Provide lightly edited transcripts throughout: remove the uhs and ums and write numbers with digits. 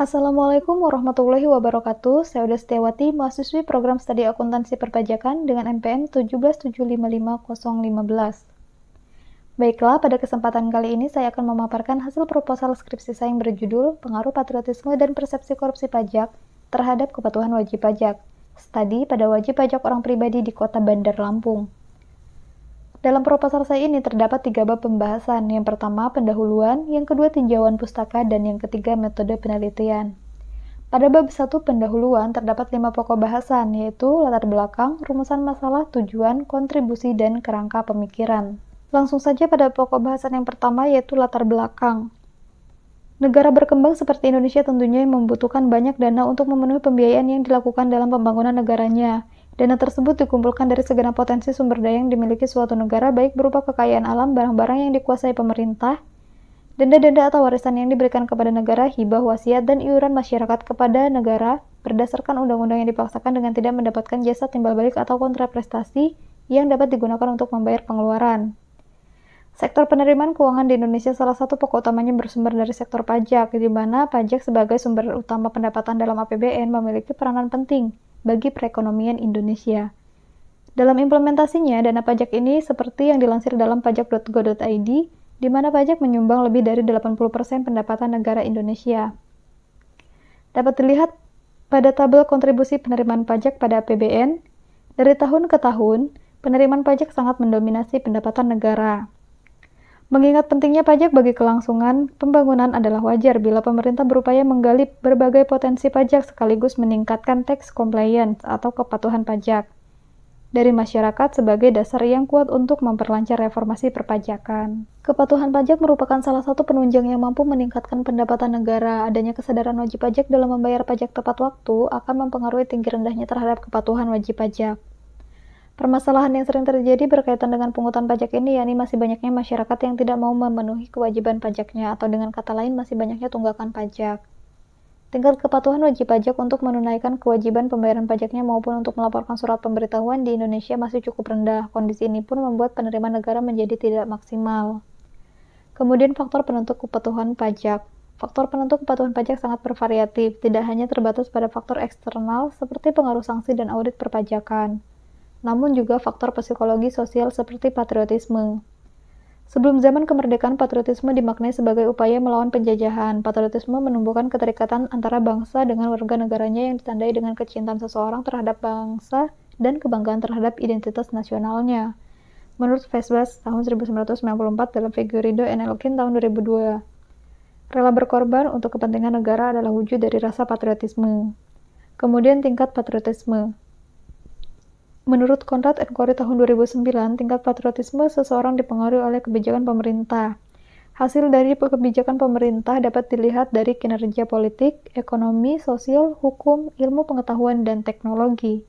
Assalamualaikum warahmatullahi wabarakatuh. Saya Uda Setiawati, mahasiswi program studi akuntansi perpajakan dengan NPM 177550015. Baiklah, pada kesempatan kali ini saya akan memaparkan hasil proposal skripsi saya yang berjudul Pengaruh Patriotisme dan Persepsi Korupsi Pajak terhadap Kepatuhan Wajib Pajak, studi pada wajib pajak orang pribadi di Kota Bandar Lampung. Dalam proposal saya ini terdapat 3 bab pembahasan. Yang pertama, pendahuluan, yang kedua, tinjauan pustaka, dan yang ketiga, metode penelitian. Pada bab 1 pendahuluan terdapat 5 pokok bahasan, yaitu latar belakang, rumusan masalah, tujuan, kontribusi, dan kerangka pemikiran. Langsung saja pada pokok bahasan yang pertama, yaitu latar belakang. Negara berkembang seperti Indonesia tentunya membutuhkan banyak dana untuk memenuhi pembiayaan yang dilakukan dalam pembangunan negaranya. Dana tersebut dikumpulkan dari segenap potensi sumber daya yang dimiliki suatu negara, baik berupa kekayaan alam, barang-barang yang dikuasai pemerintah, denda-denda atau warisan yang diberikan kepada negara, hibah, wasiat, dan iuran masyarakat kepada negara berdasarkan undang-undang yang dipaksakan dengan tidak mendapatkan jasa timbal balik atau kontraprestasi yang dapat digunakan untuk membayar pengeluaran. Sektor penerimaan keuangan di Indonesia salah satu pokok utamanya bersumber dari sektor pajak, di mana pajak sebagai sumber utama pendapatan dalam APBN memiliki peranan penting bagi perekonomian Indonesia. Dalam implementasinya, dana pajak ini seperti yang dilansir dalam pajak.go.id, di mana pajak menyumbang lebih dari 80% pendapatan negara Indonesia. Dapat dilihat pada tabel kontribusi penerimaan pajak pada APBN, dari tahun ke tahun, penerimaan pajak sangat mendominasi pendapatan negara. Mengingat pentingnya pajak bagi kelangsungan pembangunan adalah wajar bila pemerintah berupaya menggali berbagai potensi pajak sekaligus meningkatkan tax compliance atau kepatuhan pajak dari masyarakat sebagai dasar yang kuat untuk memperlancar reformasi perpajakan. Kepatuhan pajak merupakan salah satu penunjang yang mampu meningkatkan pendapatan negara. Adanya kesadaran wajib pajak dalam membayar pajak tepat waktu akan mempengaruhi tinggi rendahnya terhadap kepatuhan wajib pajak. Permasalahan yang sering terjadi berkaitan dengan pungutan pajak ini, yakni masih banyaknya masyarakat yang tidak mau memenuhi kewajiban pajaknya, atau dengan kata lain masih banyaknya tunggakan pajak. Tingkat kepatuhan wajib pajak untuk menunaikan kewajiban pembayaran pajaknya maupun untuk melaporkan surat pemberitahuan di Indonesia masih cukup rendah. Kondisi ini pun membuat penerimaan negara menjadi tidak maksimal. Kemudian faktor penentu kepatuhan pajak. Faktor penentu kepatuhan pajak sangat bervariatif, tidak hanya terbatas pada faktor eksternal seperti pengaruh sanksi dan audit perpajakan, namun juga faktor psikologi sosial seperti patriotisme. Sebelum zaman kemerdekaan, patriotisme dimaknai sebagai upaya melawan penjajahan. Patriotisme menumbuhkan keterikatan antara bangsa dengan warga negaranya yang ditandai dengan kecintaan seseorang terhadap bangsa dan kebanggaan terhadap identitas nasionalnya. Menurut Vesbas tahun 1994 dalam Figueiredo and Elkin tahun 2002, rela berkorban untuk kepentingan negara adalah wujud dari rasa patriotisme. Kemudian tingkat patriotisme. Menurut Conrad and Corey tahun 2009, tingkat patriotisme seseorang dipengaruhi oleh kebijakan pemerintah. Hasil dari kebijakan pemerintah dapat dilihat dari kinerja politik, ekonomi, sosial, hukum, ilmu pengetahuan, dan teknologi.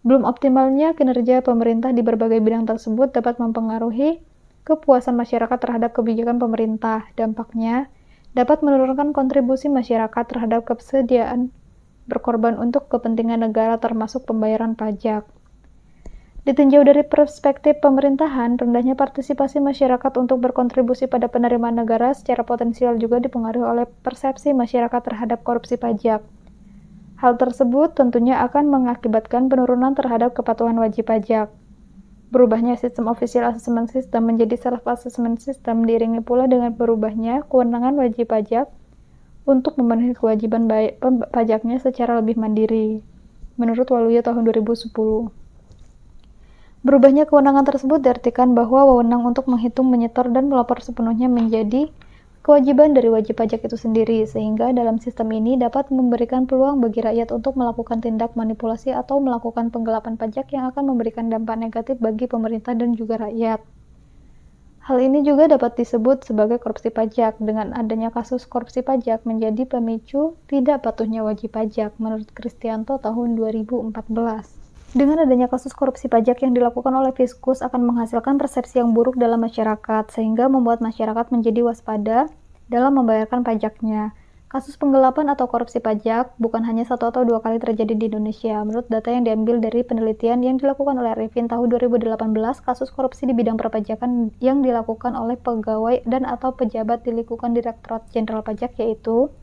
Belum optimalnya kinerja pemerintah di berbagai bidang tersebut dapat mempengaruhi kepuasan masyarakat terhadap kebijakan pemerintah. Dampaknya dapat menurunkan kontribusi masyarakat terhadap kesediaan berkorban untuk kepentingan negara termasuk pembayaran pajak. Ditinjau dari perspektif pemerintahan, rendahnya partisipasi masyarakat untuk berkontribusi pada penerimaan negara secara potensial juga dipengaruhi oleh persepsi masyarakat terhadap korupsi pajak. Hal tersebut tentunya akan mengakibatkan penurunan terhadap kepatuhan wajib pajak. Berubahnya sistem official assessment system menjadi self-assessment system diiringi pula dengan berubahnya kewenangan wajib pajak untuk memenuhi kewajiban pajaknya secara lebih mandiri, menurut Waluyo tahun 2010. Berubahnya kewenangan tersebut diartikan bahwa wewenang untuk menghitung, menyetor, dan melapor sepenuhnya menjadi kewajiban dari wajib pajak itu sendiri, sehingga dalam sistem ini dapat memberikan peluang bagi rakyat untuk melakukan tindak manipulasi atau melakukan penggelapan pajak yang akan memberikan dampak negatif bagi pemerintah dan juga rakyat. Hal ini juga dapat disebut sebagai korupsi pajak. Dengan adanya kasus korupsi pajak menjadi pemicu tidak patuhnya wajib pajak, menurut Kristianto tahun 2014. Dengan adanya kasus korupsi pajak yang dilakukan oleh Fiskus akan menghasilkan persepsi yang buruk dalam masyarakat, sehingga membuat masyarakat menjadi waspada dalam membayarkan pajaknya. Kasus penggelapan atau korupsi pajak bukan hanya 1 atau 2 kali terjadi di Indonesia. Menurut data yang diambil dari penelitian yang dilakukan oleh Arifin tahun 2018, kasus korupsi di bidang perpajakan yang dilakukan oleh pegawai dan atau pejabat di lingkungan Direktorat Jenderal Pajak yaitu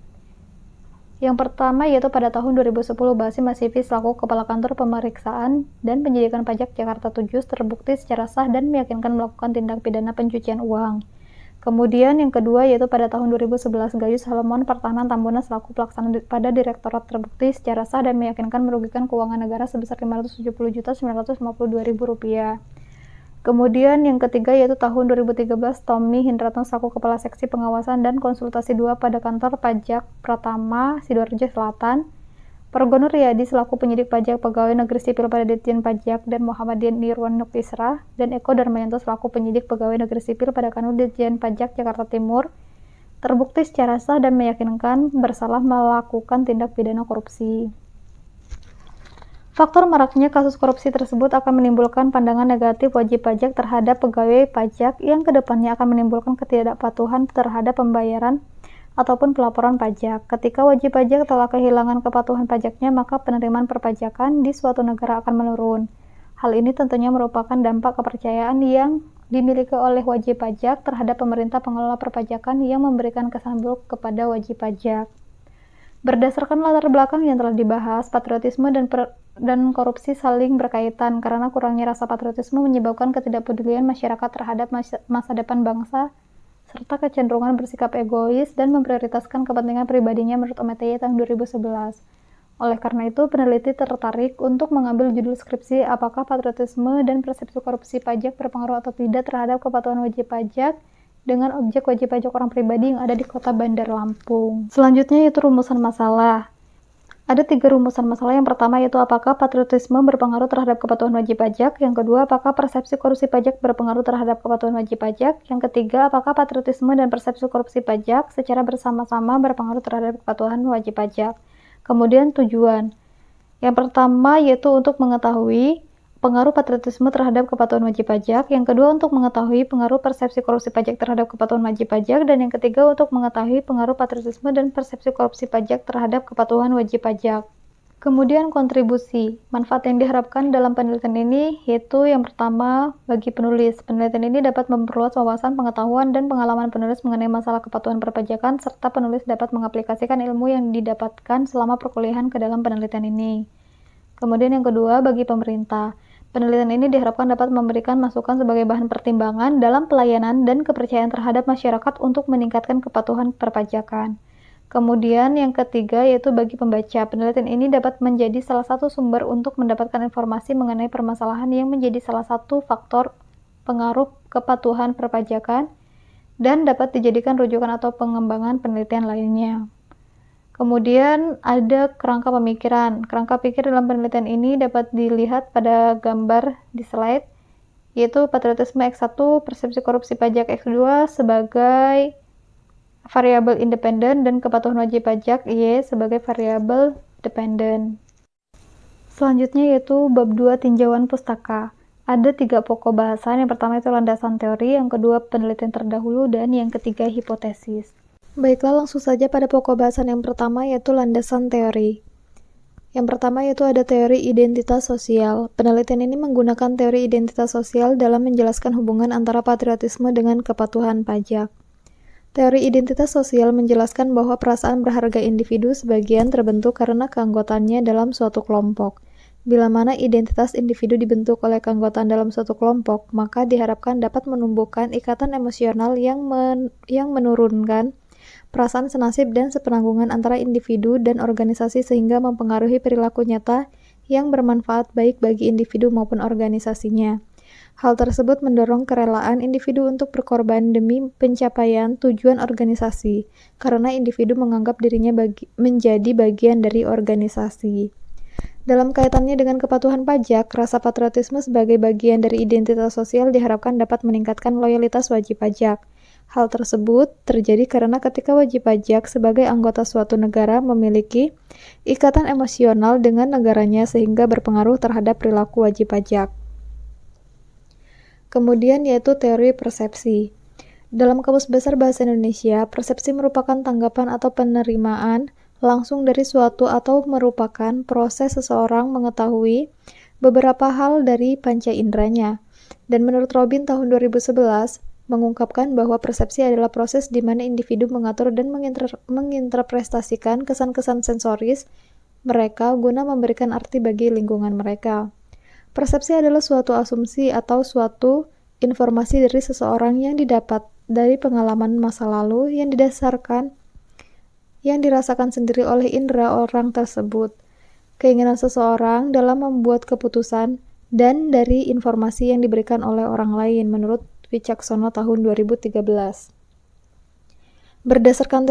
Yang pertama yaitu pada tahun 2010 Basim Hasifi selaku Kepala Kantor Pemeriksaan dan Penyidikan Pajak Jakarta 7 terbukti secara sah dan meyakinkan melakukan tindak pidana pencucian uang. Kemudian yang kedua yaitu pada tahun 2011 Gayus Salomon Pertahanan Tambunan selaku pelaksana pada direktorat terbukti secara sah dan meyakinkan merugikan keuangan negara sebesar Rp570.952.000. Kemudian yang ketiga yaitu tahun 2013 Tommy Hindratno selaku Kepala Seksi Pengawasan dan Konsultasi 2 pada Kantor Pajak Pratama Sidoarjo Selatan, Pargono Riyadi selaku Penyidik Pajak Pegawai Negeri Sipil pada Ditjen Pajak dan Muhammad Nirwan Nuktisra dan Eko Darmayanto selaku Penyidik Pegawai Negeri Sipil pada Kanwil Ditjen Pajak Jakarta Timur terbukti secara sah dan meyakinkan bersalah melakukan tindak pidana korupsi. Faktor maraknya kasus korupsi tersebut akan menimbulkan pandangan negatif wajib pajak terhadap pegawai pajak yang kedepannya akan menimbulkan ketidakpatuhan terhadap pembayaran ataupun pelaporan pajak. Ketika wajib pajak telah kehilangan kepatuhan pajaknya, maka penerimaan perpajakan di suatu negara akan menurun. Hal ini tentunya merupakan dampak kepercayaan yang dimiliki oleh wajib pajak terhadap pemerintah pengelola perpajakan yang memberikan kesan buruk kepada wajib pajak. Berdasarkan latar belakang yang telah dibahas, patriotisme dan korupsi saling berkaitan karena kurangnya rasa patriotisme menyebabkan ketidakpedulian masyarakat terhadap masa depan bangsa serta kecenderungan bersikap egois dan memprioritaskan kepentingan pribadinya menurut MTY tahun 2011. Oleh karena itu, peneliti tertarik untuk mengambil judul skripsi apakah patriotisme dan persepsi korupsi pajak berpengaruh atau tidak terhadap kepatuhan wajib pajak dengan objek wajib pajak orang pribadi yang ada di Kota Bandar Lampung. Selanjutnya yaitu rumusan masalah. Ada 3 rumusan masalah. Yang pertama yaitu apakah patriotisme berpengaruh terhadap kepatuhan wajib pajak. Yang kedua, apakah persepsi korupsi pajak berpengaruh terhadap kepatuhan wajib pajak. Yang ketiga, apakah patriotisme dan persepsi korupsi pajak secara bersama-sama berpengaruh terhadap kepatuhan wajib pajak. Kemudian tujuan. Yang pertama yaitu untuk mengetahui pengaruh patriotisme terhadap kepatuhan wajib pajak. Yang kedua, untuk mengetahui pengaruh persepsi korupsi pajak terhadap kepatuhan wajib pajak. Dan yang ketiga, untuk mengetahui pengaruh patriotisme dan persepsi korupsi pajak terhadap kepatuhan wajib pajak. Kemudian kontribusi. Manfaat yang diharapkan dalam penelitian ini yaitu yang pertama, bagi penulis. Penelitian ini dapat memperluas wawasan, pengetahuan, dan pengalaman penulis mengenai masalah kepatuhan perpajakan, serta penulis dapat mengaplikasikan ilmu yang didapatkan selama perkuliahan ke dalam penelitian ini. Kemudian yang kedua, bagi pemerintah. Penelitian ini diharapkan dapat memberikan masukan sebagai bahan pertimbangan dalam pelayanan dan kepercayaan terhadap masyarakat untuk meningkatkan kepatuhan perpajakan. Kemudian yang ketiga yaitu bagi pembaca. Penelitian ini dapat menjadi salah satu sumber untuk mendapatkan informasi mengenai permasalahan yang menjadi salah satu faktor pengaruh kepatuhan perpajakan dan dapat dijadikan rujukan atau pengembangan penelitian lainnya. Kemudian ada kerangka pemikiran. Kerangka pikir dalam penelitian ini dapat dilihat pada gambar di slide, yaitu patriotisme X1, persepsi korupsi pajak X2 sebagai variabel independen dan kepatuhan wajib pajak Y sebagai variabel dependen. Selanjutnya yaitu bab 2 tinjauan pustaka. Ada 3 pokok bahasan. Yang pertama itu landasan teori, yang kedua penelitian terdahulu, dan yang ketiga hipotesis. Baiklah, langsung saja pada pokok bahasan yang pertama yaitu landasan teori. Yang pertama yaitu ada teori identitas sosial. Penelitian ini menggunakan teori identitas sosial dalam menjelaskan hubungan antara patriotisme dengan kepatuhan pajak. Teori identitas sosial menjelaskan bahwa perasaan berharga individu sebagian terbentuk karena keanggotaannya dalam suatu kelompok. Bila mana identitas individu dibentuk oleh keanggotaan dalam suatu kelompok, maka diharapkan dapat menumbuhkan ikatan emosional yang menurunkan perasaan senasib dan sepenanggungan antara individu dan organisasi sehingga mempengaruhi perilaku nyata yang bermanfaat baik bagi individu maupun organisasinya. Hal tersebut mendorong kerelaan individu untuk berkorban demi pencapaian tujuan organisasi, karena individu menganggap dirinya menjadi bagian dari organisasi. Dalam kaitannya dengan kepatuhan pajak, rasa patriotisme sebagai bagian dari identitas sosial diharapkan dapat meningkatkan loyalitas wajib pajak. Hal tersebut terjadi karena ketika wajib pajak sebagai anggota suatu negara memiliki ikatan emosional dengan negaranya sehingga berpengaruh terhadap perilaku wajib pajak. Kemudian yaitu teori persepsi. Dalam Kamus Besar Bahasa Indonesia, persepsi merupakan tanggapan atau penerimaan langsung dari suatu atau merupakan proses seseorang mengetahui beberapa hal dari panca inderanya. Dan menurut Robin tahun 2011, mengungkapkan bahwa persepsi adalah proses di mana individu mengatur dan menginterpretasikan kesan-kesan sensoris mereka guna memberikan arti bagi lingkungan mereka. Persepsi adalah suatu asumsi atau suatu informasi dari seseorang yang didapat dari pengalaman masa lalu yang dirasakan sendiri oleh indera orang tersebut, keinginan seseorang dalam membuat keputusan, dan dari informasi yang diberikan oleh orang lain, menurut Wicaksono tahun 2013. Berdasarkan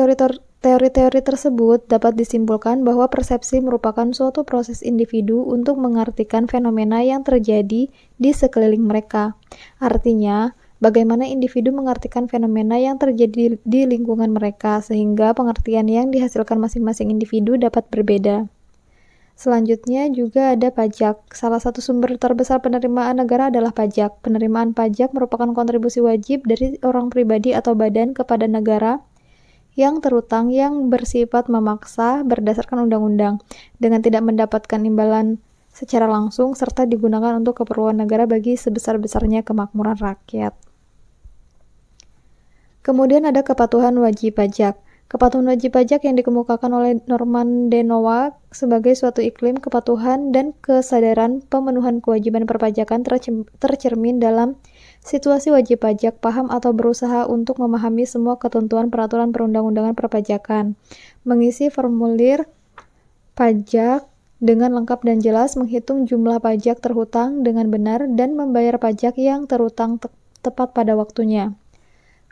teori-teori tersebut, dapat disimpulkan bahwa persepsi merupakan suatu proses individu untuk mengartikan fenomena yang terjadi di sekeliling mereka. Artinya, bagaimana individu mengartikan fenomena yang terjadi di lingkungan mereka, sehingga pengertian yang dihasilkan masing-masing individu dapat berbeda. Selanjutnya juga ada pajak. Salah satu sumber terbesar penerimaan negara adalah pajak. Penerimaan pajak merupakan kontribusi wajib dari orang pribadi atau badan kepada negara yang terutang yang bersifat memaksa berdasarkan undang-undang, dengan tidak mendapatkan imbalan secara langsung serta digunakan untuk keperluan negara bagi sebesar-besarnya kemakmuran rakyat. Kemudian ada kepatuhan wajib pajak. Kepatuhan wajib pajak yang dikemukakan oleh Norman D. Nowak sebagai suatu iklim kepatuhan dan kesadaran pemenuhan kewajiban perpajakan tercermin dalam situasi wajib pajak paham atau berusaha untuk memahami semua ketentuan peraturan perundang-undangan perpajakan, mengisi formulir pajak dengan lengkap dan jelas, menghitung jumlah pajak terhutang dengan benar, dan membayar pajak yang terhutang tepat pada waktunya.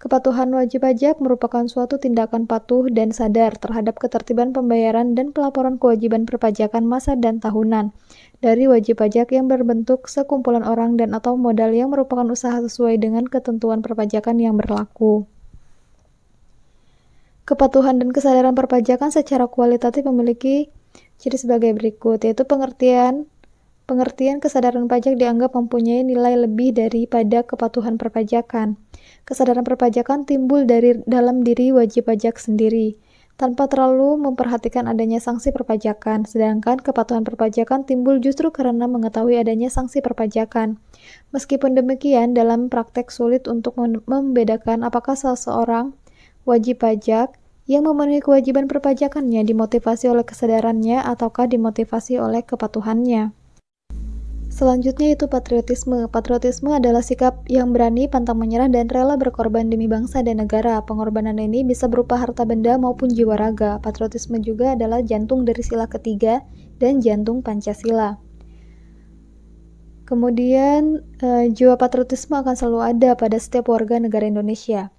Kepatuhan wajib pajak merupakan suatu tindakan patuh dan sadar terhadap ketertiban pembayaran dan pelaporan kewajiban perpajakan masa dan tahunan dari wajib pajak yang berbentuk sekumpulan orang dan atau modal yang merupakan usaha sesuai dengan ketentuan perpajakan yang berlaku. Kepatuhan dan kesadaran perpajakan secara kualitatif memiliki ciri sebagai berikut, yaitu pengertian kesadaran pajak dianggap mempunyai nilai lebih daripada kepatuhan perpajakan. Kesadaran perpajakan timbul dari dalam diri wajib pajak sendiri, tanpa terlalu memperhatikan adanya sanksi perpajakan, sedangkan kepatuhan perpajakan timbul justru karena mengetahui adanya sanksi perpajakan. Meskipun demikian, dalam praktek sulit untuk membedakan apakah seseorang wajib pajak yang memenuhi kewajiban perpajakannya dimotivasi oleh kesadarannya ataukah dimotivasi oleh kepatuhannya. Selanjutnya itu patriotisme. Patriotisme adalah sikap yang berani, pantang menyerah, dan rela berkorban demi bangsa dan negara. Pengorbanan ini bisa berupa harta benda maupun jiwa raga. Patriotisme juga adalah jantung dari sila ketiga dan jantung Pancasila. Kemudian, jiwa patriotisme akan selalu ada pada setiap warga negara Indonesia.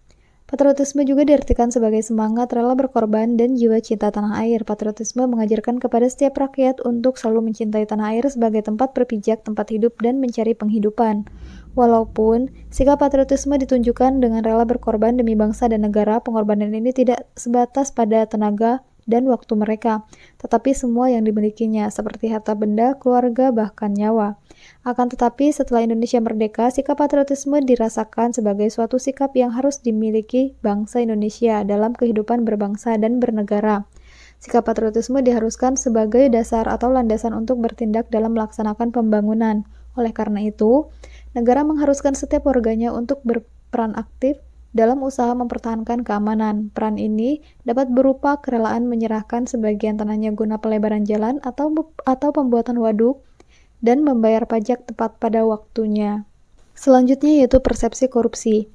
Patriotisme juga diartikan sebagai semangat rela berkorban dan jiwa cinta tanah air. Patriotisme mengajarkan kepada setiap rakyat untuk selalu mencintai tanah air sebagai tempat berpijak, tempat hidup, dan mencari penghidupan. Walaupun sikap patriotisme ditunjukkan dengan rela berkorban demi bangsa dan negara, pengorbanan ini tidak sebatas pada tenaga dan waktu mereka, tetapi semua yang dimilikinya, seperti harta benda, keluarga, bahkan nyawa. Akan tetapi, setelah Indonesia merdeka, sikap patriotisme dirasakan sebagai suatu sikap yang harus dimiliki bangsa Indonesia dalam kehidupan berbangsa dan bernegara. Sikap patriotisme diharuskan sebagai dasar atau landasan untuk bertindak dalam melaksanakan pembangunan. Oleh karena itu, negara mengharuskan setiap warganya untuk berperan aktif dalam usaha mempertahankan keamanan. Peran ini dapat berupa kerelaan menyerahkan sebagian tanahnya guna pelebaran jalan atau pembuatan waduk dan membayar pajak tepat pada waktunya. Selanjutnya yaitu persepsi korupsi.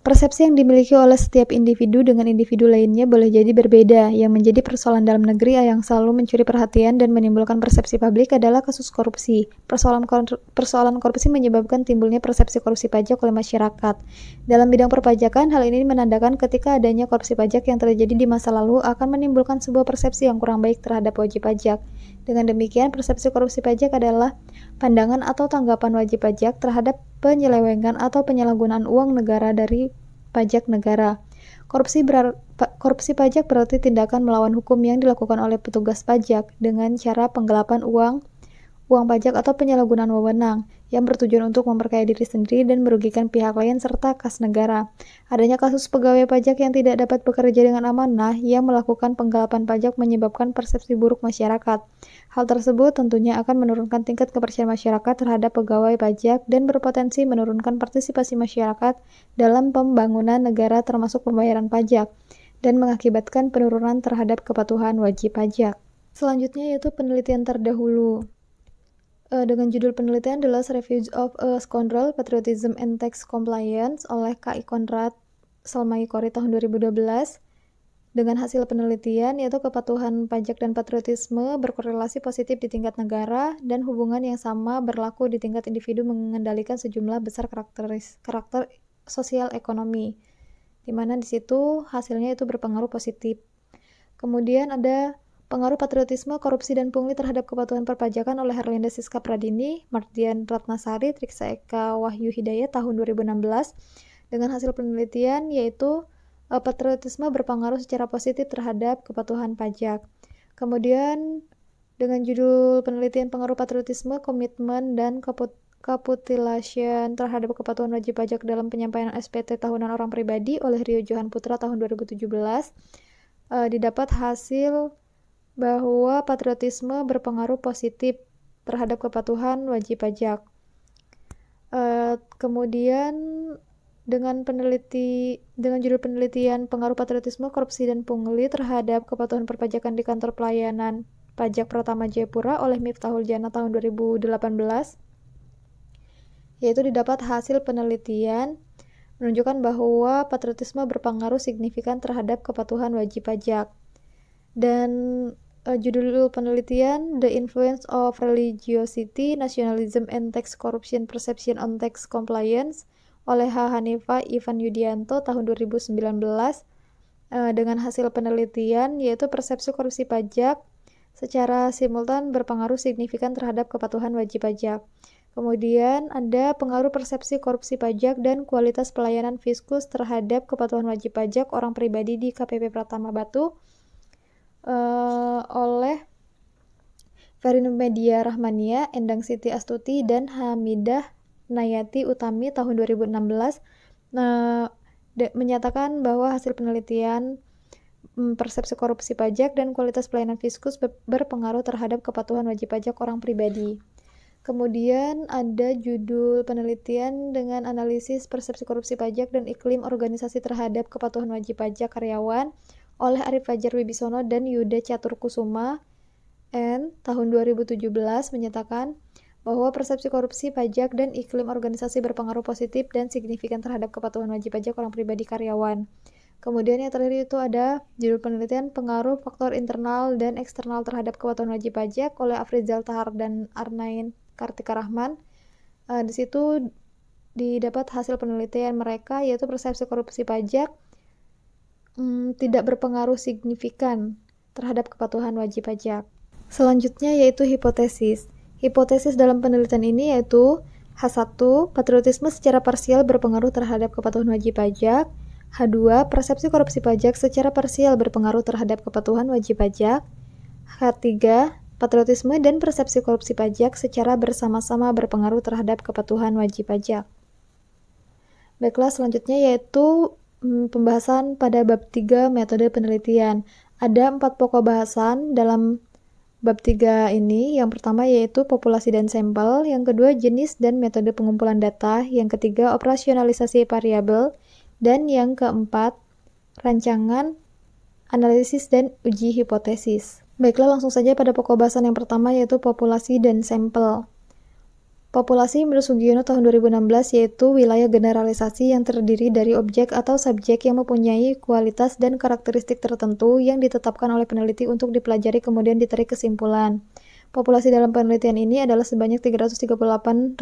Persepsi yang dimiliki oleh setiap individu dengan individu lainnya boleh jadi berbeda. Yang menjadi persoalan dalam negeri yang selalu mencuri perhatian dan menimbulkan persepsi publik adalah kasus korupsi. Persoalan korupsi menyebabkan timbulnya persepsi korupsi pajak oleh masyarakat. Dalam bidang perpajakan, hal ini menandakan ketika adanya korupsi pajak yang terjadi di masa lalu akan menimbulkan sebuah persepsi yang kurang baik terhadap wajib pajak. Dengan demikian, persepsi korupsi pajak adalah pandangan atau tanggapan wajib pajak terhadap penyelewengan atau penyalahgunaan uang negara dari pajak negara. Korupsi pajak berarti tindakan melawan hukum yang dilakukan oleh petugas pajak dengan cara penggelapan uang pajak atau penyalahgunaan wewenang yang bertujuan untuk memperkaya diri sendiri dan merugikan pihak lain serta kas negara. Adanya kasus pegawai pajak yang tidak dapat bekerja dengan amanah yang melakukan penggelapan pajak menyebabkan persepsi buruk masyarakat. Hal tersebut tentunya akan menurunkan tingkat kepercayaan masyarakat terhadap pegawai pajak dan berpotensi menurunkan partisipasi masyarakat dalam pembangunan negara termasuk pembayaran pajak, dan mengakibatkan penurunan terhadap kepatuhan wajib pajak. Selanjutnya yaitu penelitian terdahulu. Dengan judul penelitian The Last Refuge of a Scoundrel, Patriotism and Tax Compliance oleh K.I. Konrad Salmaikori tahun 2012. Dengan hasil penelitian yaitu kepatuhan pajak dan patriotisme berkorelasi positif di tingkat negara dan hubungan yang sama berlaku di tingkat individu mengendalikan sejumlah besar karakter sosial ekonomi, di mana di situ hasilnya itu berpengaruh positif. Kemudian ada pengaruh patriotisme, korupsi, dan pungli terhadap kepatuhan perpajakan oleh Herlinda Siska Pradini, Mardian Ratnasari, Triksa Eka Wahyu Hidayat tahun 2016. Dengan hasil penelitian yaitu patriotisme berpengaruh secara positif terhadap kepatuhan pajak. Kemudian dengan judul penelitian pengaruh patriotisme, komitmen, dan capitulation terhadap kepatuhan wajib pajak dalam penyampaian SPT tahunan orang pribadi oleh Rio Johan Putra tahun 2017, didapat hasil bahwa patriotisme berpengaruh positif terhadap kepatuhan wajib pajak. Kemudian dengan judul penelitian pengaruh patriotisme, korupsi, dan pungli terhadap kepatuhan perpajakan di kantor pelayanan pajak Pratama Jayapura oleh Miftahul Jana tahun 2018, yaitu didapat hasil penelitian menunjukkan bahwa patriotisme berpengaruh signifikan terhadap kepatuhan wajib pajak. Dan judul penelitian The Influence of Religiosity, Nationalism, and Tax Corruption Perception on Tax Compliance oleh H. Hanifah Ivan Yudianto tahun 2019, dengan hasil penelitian yaitu persepsi korupsi pajak secara simultan berpengaruh signifikan terhadap kepatuhan wajib pajak. Kemudian ada pengaruh persepsi korupsi pajak dan kualitas pelayanan fiskus terhadap kepatuhan wajib pajak orang pribadi di KPP Pratama Batu oleh Verinumedia Rahmania, Endang Siti Astuti, dan Hamidah Nayati Utami tahun 2016 menyatakan bahwa hasil penelitian persepsi korupsi pajak dan kualitas pelayanan fiskus berpengaruh terhadap kepatuhan wajib pajak orang pribadi. Kemudian ada judul penelitian dengan analisis persepsi korupsi pajak dan iklim organisasi terhadap kepatuhan wajib pajak karyawan oleh Arif Fajar Wibisono dan Yuda Caturkusuma tahun 2017 menyatakan bahwa persepsi korupsi pajak dan iklim organisasi berpengaruh positif dan signifikan terhadap kepatuhan wajib pajak orang pribadi karyawan. Kemudian yang terakhir itu ada judul penelitian pengaruh faktor internal dan eksternal terhadap kepatuhan wajib pajak oleh Afrizal Tahar dan Arnain Kartika Rahman. Di situ didapat hasil penelitian mereka yaitu persepsi korupsi pajak tidak berpengaruh signifikan terhadap kepatuhan wajib pajak. Selanjutnya yaitu hipotesis. Hipotesis dalam penelitian ini yaitu H1, patriotisme secara parsial berpengaruh terhadap kepatuhan wajib pajak. H2, persepsi korupsi pajak secara parsial berpengaruh terhadap kepatuhan wajib pajak. H3, patriotisme dan persepsi korupsi pajak secara bersama-sama berpengaruh terhadap kepatuhan wajib pajak. Baiklah, selanjutnya yaitu pembahasan pada bab 3 metode penelitian. Ada 4 pokok bahasan dalam bab 3 ini. Yang pertama yaitu populasi dan sampel, yang kedua jenis dan metode pengumpulan data, yang ketiga operasionalisasi variabel, dan yang keempat rancangan, analisis, dan uji hipotesis. Baiklah, langsung saja pada pokok bahasan yang pertama yaitu populasi dan sampel. Populasi menurut Sugiono tahun 2016 yaitu wilayah generalisasi yang terdiri dari objek atau subjek yang mempunyai kualitas dan karakteristik tertentu yang ditetapkan oleh peneliti untuk dipelajari kemudian ditarik kesimpulan. Populasi dalam penelitian ini adalah sebanyak 338.938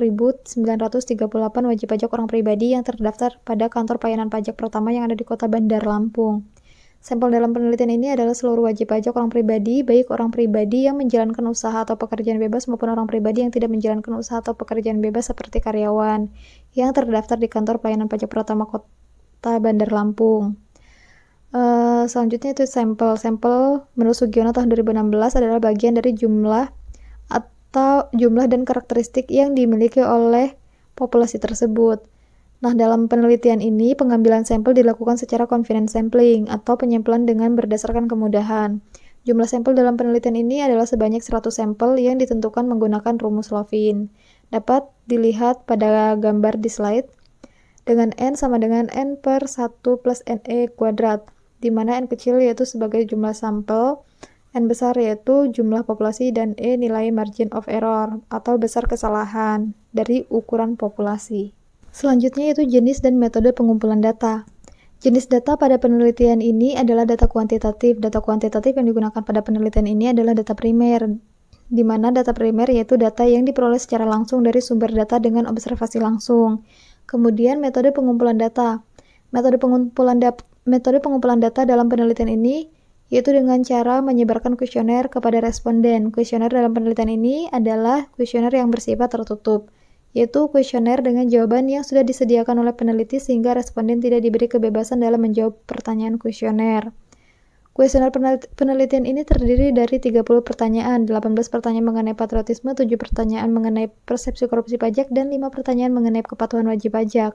wajib pajak orang pribadi yang terdaftar pada kantor pelayanan pajak pertama yang ada di Kota Bandar Lampung. Sampel dalam penelitian ini adalah seluruh wajib pajak orang pribadi, baik orang pribadi yang menjalankan usaha atau pekerjaan bebas maupun orang pribadi yang tidak menjalankan usaha atau pekerjaan bebas seperti karyawan, yang terdaftar di kantor pelayanan pajak pertama Kota Bandar Lampung. Selanjutnya itu sampel. Sampel menurut Sugiono tahun 2016 adalah bagian dari jumlah atau jumlah dan karakteristik yang dimiliki oleh populasi tersebut. Nah, dalam penelitian ini, pengambilan sampel dilakukan secara confidence sampling atau penyampelan dengan berdasarkan kemudahan. Jumlah sampel dalam penelitian ini adalah sebanyak 100 sampel yang ditentukan menggunakan rumus Lovin. Dapat dilihat pada gambar di slide, dengan N sama dengan N per 1 plus NE kuadrat, di mana N kecil yaitu sebagai jumlah sampel, N besar yaitu jumlah populasi, dan E nilai margin of error atau besar kesalahan dari ukuran populasi. Selanjutnya yaitu jenis dan metode pengumpulan data. Jenis data pada penelitian ini adalah data kuantitatif. Data kuantitatif yang digunakan pada penelitian ini adalah data primer, di mana data primer yaitu data yang diperoleh secara langsung dari sumber data dengan observasi langsung. Kemudian metode pengumpulan data. Metode pengumpulan data dalam penelitian ini yaitu dengan cara menyebarkan kuesioner kepada responden. Kuesioner dalam penelitian ini adalah kuesioner yang bersifat tertutup, yaitu kuesioner dengan jawaban yang sudah disediakan oleh peneliti sehingga responden tidak diberi kebebasan dalam menjawab pertanyaan kuesioner. Kuesioner penelitian ini terdiri dari 30 pertanyaan, 18 pertanyaan mengenai patriotisme, 7 pertanyaan mengenai persepsi korupsi pajak, dan 5 pertanyaan mengenai kepatuhan wajib pajak.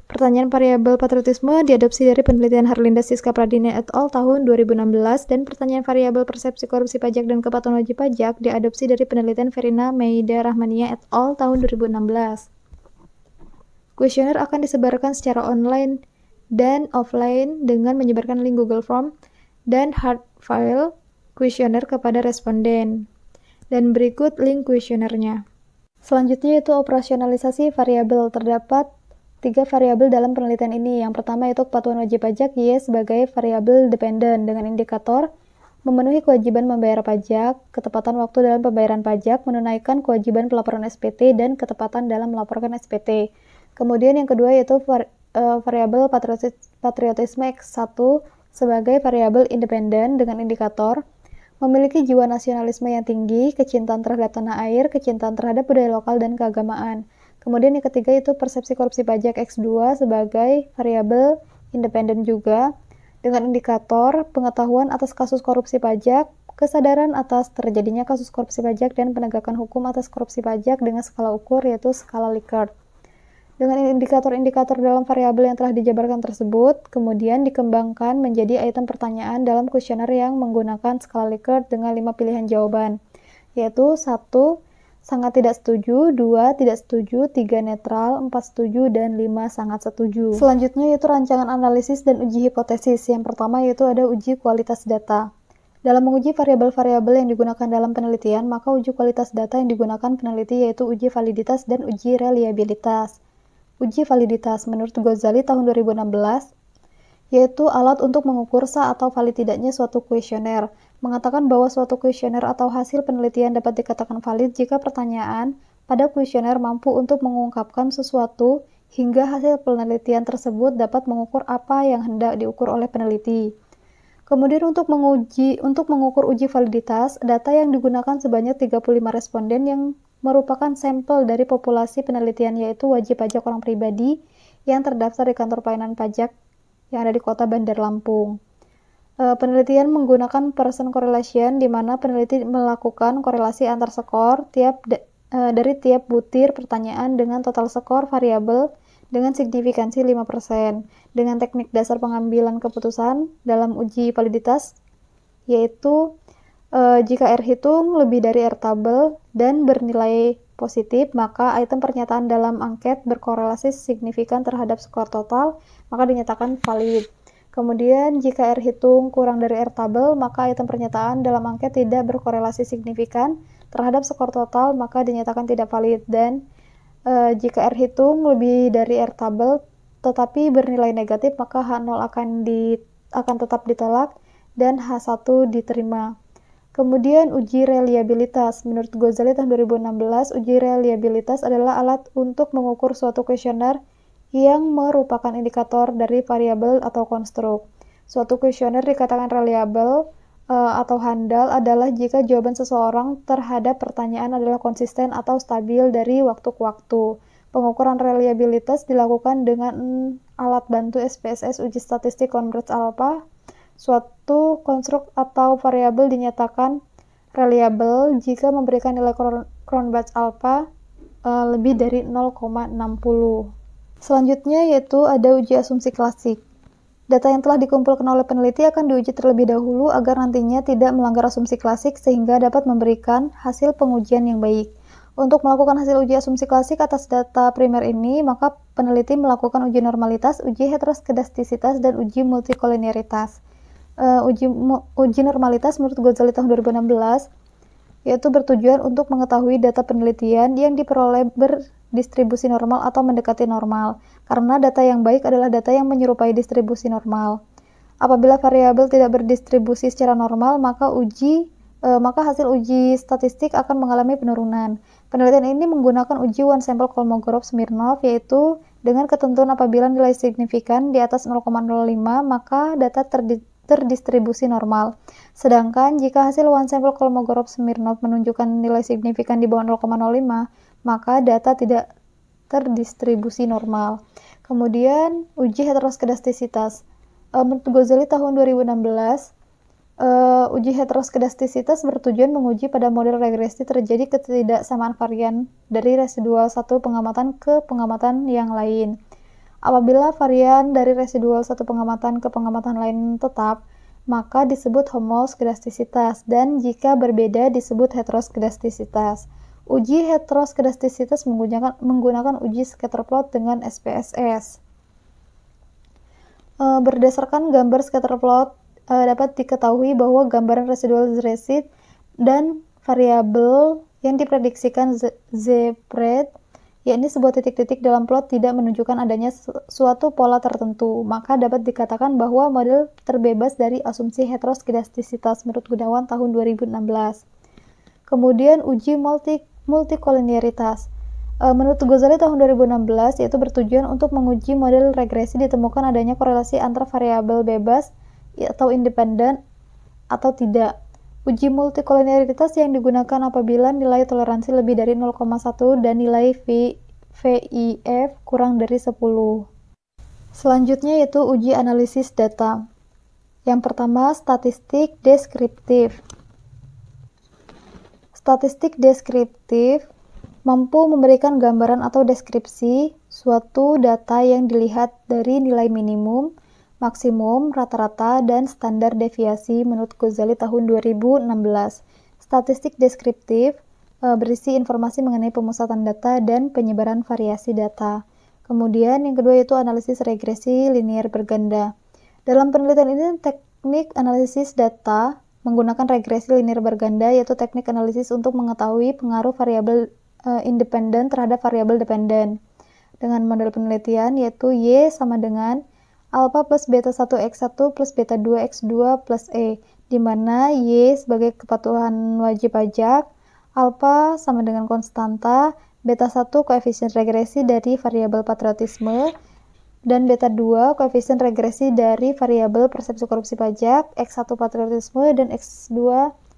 Pertanyaan variabel patriotisme diadopsi dari penelitian Harlinda Siska Pradina et al. Tahun 2016, dan pertanyaan variabel persepsi korupsi pajak dan kepatuhan wajib pajak diadopsi dari penelitian Verina Meida Rahmania et al. Tahun 2016. Kuesioner akan disebarkan secara online dan offline dengan menyebarkan link Google Form dan hard file kuesioner kepada responden. Dan berikut link kuesionernya. Selanjutnya yaitu operasionalisasi variabel. Terdapat 3 variabel dalam penelitian ini. Yang pertama yaitu kepatuhan wajib pajak, Y sebagai variabel dependen dengan indikator memenuhi kewajiban membayar pajak, ketepatan waktu dalam pembayaran pajak, menunaikan kewajiban pelaporan SPT, dan ketepatan dalam melaporkan SPT. Kemudian yang kedua yaitu variabel patriotisme X1 sebagai variabel independen dengan indikator memiliki jiwa nasionalisme yang tinggi, kecintaan terhadap tanah air, kecintaan terhadap budaya lokal, dan keagamaan. Kemudian yang ketiga itu persepsi korupsi pajak X2 sebagai variabel independen juga dengan indikator pengetahuan atas kasus korupsi pajak, kesadaran atas terjadinya kasus korupsi pajak, dan penegakan hukum atas korupsi pajak dengan skala ukur yaitu skala Likert. Dengan indikator-indikator dalam variabel yang telah dijabarkan tersebut, kemudian dikembangkan menjadi item pertanyaan dalam kuesioner yang menggunakan skala Likert dengan 5 pilihan jawaban, yaitu 1. Sangat tidak setuju, 2. Tidak setuju, 3. Netral, 4. Setuju, dan 5. Sangat setuju. Selanjutnya yaitu rancangan analisis dan uji hipotesis. Yang pertama yaitu ada uji kualitas data. Dalam menguji variabel-variabel yang digunakan dalam penelitian, maka uji kualitas data yang digunakan peneliti yaitu uji validitas dan uji reliabilitas. Uji validitas menurut Ghazali tahun 2016 yaitu alat untuk mengukur sah atau valid tidaknya suatu kuesioner. Mengatakan bahwa suatu kuesioner atau hasil penelitian dapat dikatakan valid jika pertanyaan pada kuesioner mampu untuk mengungkapkan sesuatu hingga hasil penelitian tersebut dapat mengukur apa yang hendak diukur oleh peneliti. Kemudian untuk mengukur uji validitas, data yang digunakan sebanyak 35 responden yang merupakan sampel dari populasi penelitian yaitu wajib pajak orang pribadi yang terdaftar di kantor pelayanan pajak yang ada di kota Bandar Lampung. Penelitian menggunakan Pearson correlation di mana peneliti melakukan korelasi antar skor dari tiap butir pertanyaan dengan total skor variabel dengan signifikansi 5%. Dengan teknik dasar pengambilan keputusan dalam uji validitas yaitu jika R hitung lebih dari R tabel dan bernilai positif, maka item pernyataan dalam angket berkorelasi signifikan terhadap skor total, maka dinyatakan valid. Kemudian jika R hitung kurang dari R tabel, maka item pernyataan dalam angket tidak berkorelasi signifikan terhadap skor total, maka dinyatakan tidak valid. Dan jika R hitung lebih dari R tabel tetapi bernilai negatif, maka H0 akan tetap ditolak dan H1 diterima. Kemudian uji reliabilitas. Menurut Ghazali tahun 2016, uji reliabilitas adalah alat untuk mengukur suatu kuesioner yang merupakan indikator dari variabel atau konstruk. Suatu kuesioner dikatakan reliable atau handal adalah jika jawaban seseorang terhadap pertanyaan adalah konsisten atau stabil dari waktu ke waktu. Pengukuran reliabilitas dilakukan dengan alat bantu SPSS uji statistik Converge Alpha. Suatu konstruk atau variabel dinyatakan reliable jika memberikan nilai crown batch alpha lebih dari 0,60. Selanjutnya yaitu ada uji asumsi klasik. Data yang telah dikumpulkan oleh peneliti akan diuji terlebih dahulu agar nantinya tidak melanggar asumsi klasik sehingga dapat memberikan hasil pengujian yang baik. Untuk melakukan hasil uji asumsi klasik atas data primer ini, maka peneliti melakukan uji normalitas, uji heteroskedastisitas, dan uji multikolinearitas. Uji normalitas menurut Ghazali tahun 2016 yaitu bertujuan untuk mengetahui data penelitian yang diperoleh berdistribusi normal atau mendekati normal, karena data yang baik adalah data yang menyerupai distribusi normal. Apabila variabel tidak berdistribusi secara normal, maka hasil uji statistik akan mengalami penurunan. Penelitian ini menggunakan uji one sample Kolmogorov-Smirnov, yaitu dengan ketentuan apabila nilai signifikan di atas 0,05 maka data terdistribusi normal. Sedangkan jika hasil one sample Kolmogorov-Smirnov menunjukkan nilai signifikan di bawah 0,05 maka data tidak terdistribusi normal. Kemudian uji heteroskedastisitas. Menurut Ghazali tahun 2016, uji heteroskedastisitas bertujuan menguji pada model regresi terjadi ketidaksamaan varian dari residual satu pengamatan ke pengamatan yang lain. Apabila varian dari residual satu pengamatan ke pengamatan lain tetap, maka disebut homoskedastisitas, dan jika berbeda disebut heteroskedastisitas. Uji heteroskedastisitas menggunakan uji scatterplot dengan SPSS. Berdasarkan gambar scatterplot, dapat diketahui bahwa gambaran residual Z dan variabel yang diprediksikan Z-pred, yakni sebuah titik-titik dalam plot, tidak menunjukkan adanya suatu pola tertentu, maka dapat dikatakan bahwa model terbebas dari asumsi heteroskedastisitas menurut Gunawan tahun 2016. Kemudian uji multikolinearitas. Menurut Ghazali tahun 2016, yaitu bertujuan untuk menguji model regresi ditemukan adanya korelasi antara variabel bebas atau independen atau tidak. Uji multikolinearitas yang digunakan apabila nilai toleransi lebih dari 0,1 dan nilai VIF kurang dari 10. Selanjutnya yaitu uji analisis data. Yang pertama, statistik deskriptif. Statistik deskriptif mampu memberikan gambaran atau deskripsi suatu data yang dilihat dari nilai minimum, maksimum, rata-rata, dan standar deviasi menurut Ghazali tahun 2016. Statistik deskriptif berisi informasi mengenai pemusatan data dan penyebaran variasi data. Kemudian yang kedua yaitu analisis regresi linear berganda. Dalam penelitian ini, teknik analisis data menggunakan regresi linear berganda, yaitu teknik analisis untuk mengetahui pengaruh variabel independen terhadap variabel dependen. Dengan model penelitian yaitu Y sama dengan alpha plus beta 1 X1 plus beta 2 X2 plus E, di mana Y sebagai kepatuhan wajib pajak, alpha sama dengan konstanta, beta 1 koefisien regresi dari variabel patriotisme, dan beta 2 koefisien regresi dari variabel persepsi korupsi pajak, X1 patriotisme, dan X2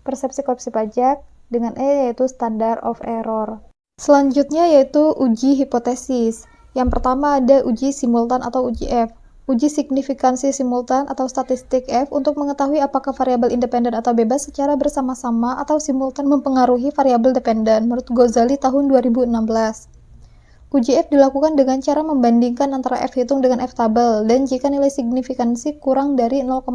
persepsi korupsi pajak, dengan E yaitu standard of error. Selanjutnya yaitu uji hipotesis. Yang pertama ada uji simultan atau uji F. Uji signifikansi simultan atau statistik F untuk mengetahui apakah variabel independen atau bebas secara bersama-sama atau simultan mempengaruhi variabel dependen menurut Ghazali tahun 2016. Uji F dilakukan dengan cara membandingkan antara F hitung dengan F tabel, dan jika nilai signifikansi kurang dari 0,05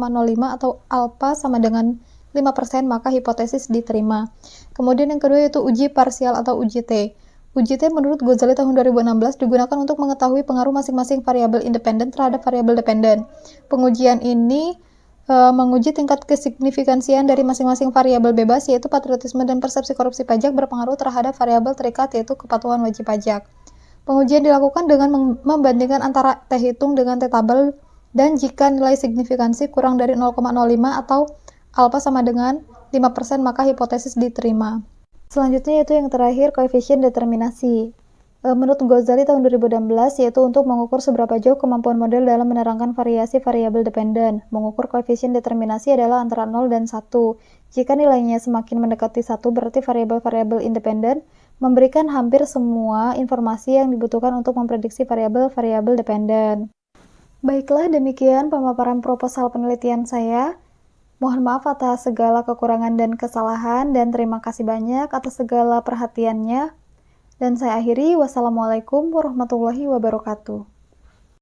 atau alpha sama dengan 5%, maka hipotesis diterima. Kemudian yang kedua yaitu uji parsial atau uji T. Uji T menurut Ghazali tahun 2016 digunakan untuk mengetahui pengaruh masing-masing variabel independen terhadap variabel dependen. Pengujian ini menguji tingkat kesignifikansian dari masing-masing variabel bebas, yaitu patriotisme dan persepsi korupsi pajak berpengaruh terhadap variabel terikat, yaitu kepatuhan wajib pajak. Pengujian dilakukan dengan membandingkan antara T hitung dengan T tabel, dan jika nilai signifikansi kurang dari 0,05 atau alpha sama dengan 5%, maka hipotesis diterima. Selanjutnya yaitu yang terakhir, koefisien determinasi. Menurut Ghazali tahun 2016, yaitu untuk mengukur seberapa jauh kemampuan model dalam menerangkan variasi variabel dependen. Mengukur koefisien determinasi adalah antara 0 dan 1. Jika nilainya semakin mendekati 1, berarti variabel-variabel independen memberikan hampir semua informasi yang dibutuhkan untuk memprediksi variabel-variabel dependen. Baiklah, demikian pemaparan proposal penelitian saya. Mohon maaf atas segala kekurangan dan kesalahan, dan terima kasih banyak atas segala perhatiannya. Dan saya akhiri, wassalamualaikum warahmatullahi wabarakatuh.